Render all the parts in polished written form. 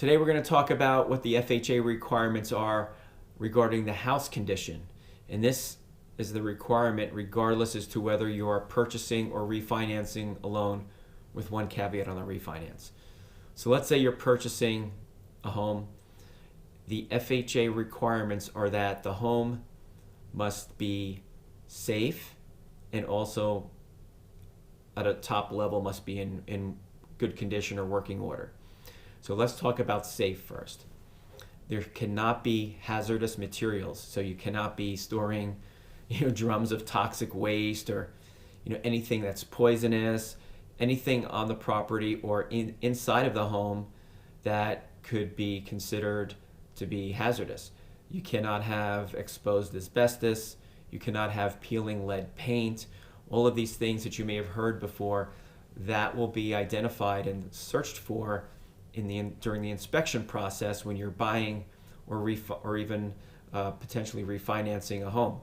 Today we're going to talk about what the FHA requirements are regarding the house condition. And this is the requirement regardless as to whether you are purchasing or refinancing a loan, with one caveat on the refinance. So let's say you're purchasing a home. The FHA requirements are that the home must be safe and also at a top level must be in good condition or working order. So let's talk about safe first. There cannot be hazardous materials. So you cannot be storing, drums of toxic waste or, anything that's poisonous, anything on the property or inside of the home that could be considered to be hazardous. You cannot have exposed asbestos. You cannot have peeling lead paint. All of these things that you may have heard before, that will be identified and searched for during the inspection process when you're buying or even potentially refinancing a home.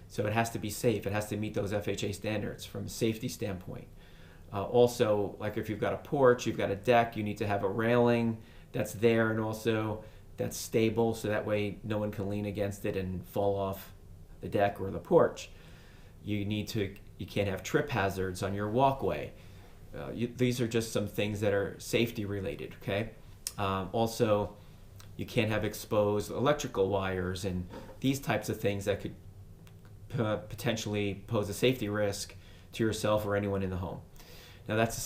So it has to be safe. It has to meet those FHA standards from a safety standpoint. Also, like if you've got a porch, you've got a deck, you need to have a railing that's there and also that's stable, so that way no one can lean against it and fall off the deck or the porch. You can't have trip hazards on your walkway. These are just some things that are safety related, okay? Also, you can't have exposed electrical wires and these types of things that could potentially pose a safety risk to yourself or anyone in the home. Now that's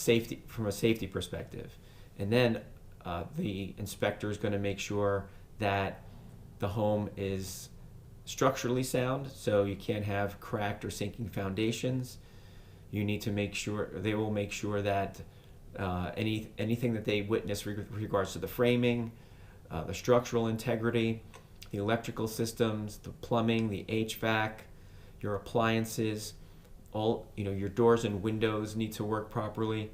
from a safety perspective. And then the inspector is going to make sure that the home is structurally sound, so you can't have cracked or sinking foundations. You need to make sure, they will make sure that anything that they witness with regards to the framing, the structural integrity, the electrical systems, the plumbing, the HVAC, your appliances, all your doors and windows need to work properly.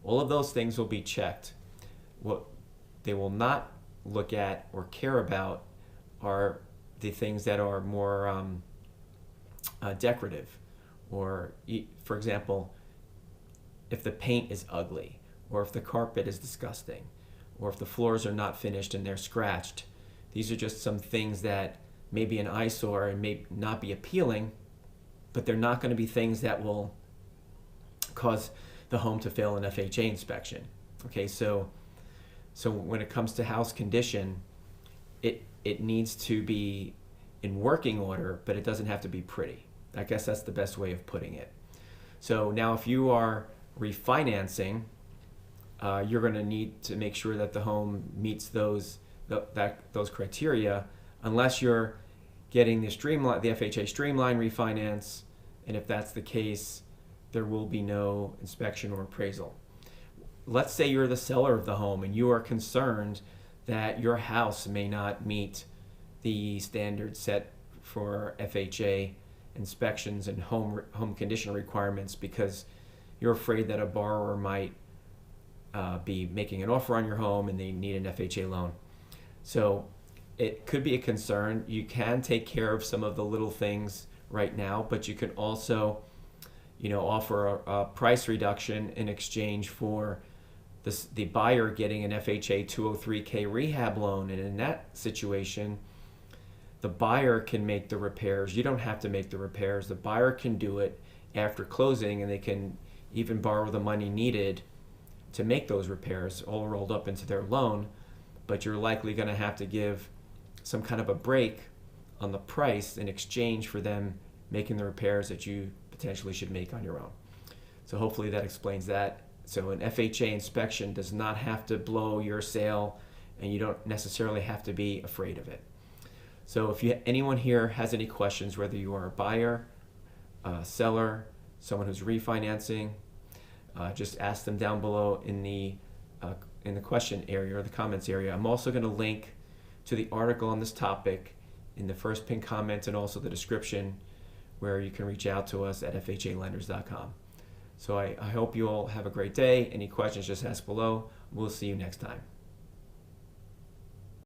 All of those things will be checked. What they will not look at or care about are the things that are more decorative. Or, for example, if the paint is ugly, or if the carpet is disgusting, or if the floors are not finished and they're scratched. These are just some things that may be an eyesore and may not be appealing, but they're not going to be things that will cause the home to fail an FHA inspection. Okay, so when it comes to house condition, it needs to be in working order, but it doesn't have to be pretty. I guess that's the best way of putting it. So now if you are refinancing, you're going to need to make sure that the home meets those criteria, unless you're getting the FHA Streamline refinance, and if that's the case, there will be no inspection or appraisal. Let's say you're the seller of the home and you are concerned that your house may not meet the standards set for FHA inspections and home condition requirements because you're afraid that a borrower might be making an offer on your home and they need an FHA loan. So it could be a concern. You can take care of some of the little things right now, but you can also offer a price reduction in exchange for the buyer getting an FHA 203K rehab loan. And in that situation, the buyer can make the repairs. You don't have to make the repairs. The buyer can do it after closing, and they can even borrow the money needed to make those repairs, all rolled up into their loan. But you're likely going to have to give some kind of a break on the price in exchange for them making the repairs that you potentially should make on your own. So hopefully that explains that. So an FHA inspection does not have to blow your sale, and you don't necessarily have to be afraid of it. So if anyone here has any questions, whether you are a buyer, a seller, someone who's refinancing, just ask them down below in the question area or the comments area. I'm also going to link to the article on this topic in the first pinned comment and also the description, where you can reach out to us at FHAlenders.com. So I hope you all have a great day. Any questions, just ask below. We'll see you next time.